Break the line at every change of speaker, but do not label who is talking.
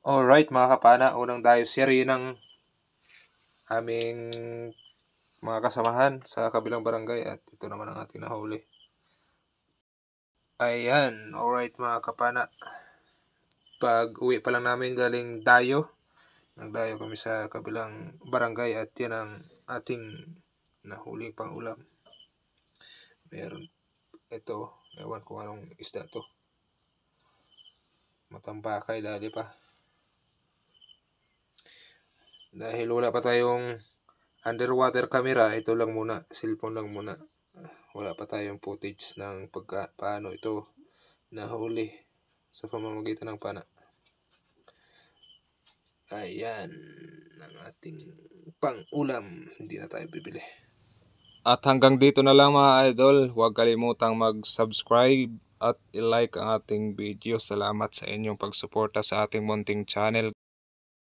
Alright mga kapana, unang dayo serye ng aming mga kasamahan sa kabilang barangay at ito naman ang ating nahuli. Ayan, alright mga kapana. Pag uwi pa lang namin galing dayo, nagdayo kami sa kabilang barangay at yan ang ating nahuling pang ulam. Meron ito, ewan kung anong isda to. Matambakay dali pa. Dahil wala pa tayong underwater camera, ito lang muna, cellphone lang muna. Wala pa tayong footage ng paano ito nahuli sa pamamagitan ng pana. Ayan ang ating pang-ulam, hindi na tayo bibili.
At hanggang dito na lang mga idol, huwag kalimutang mag-subscribe at i-like ang ating video. Salamat sa inyong pagsuporta sa ating munting channel.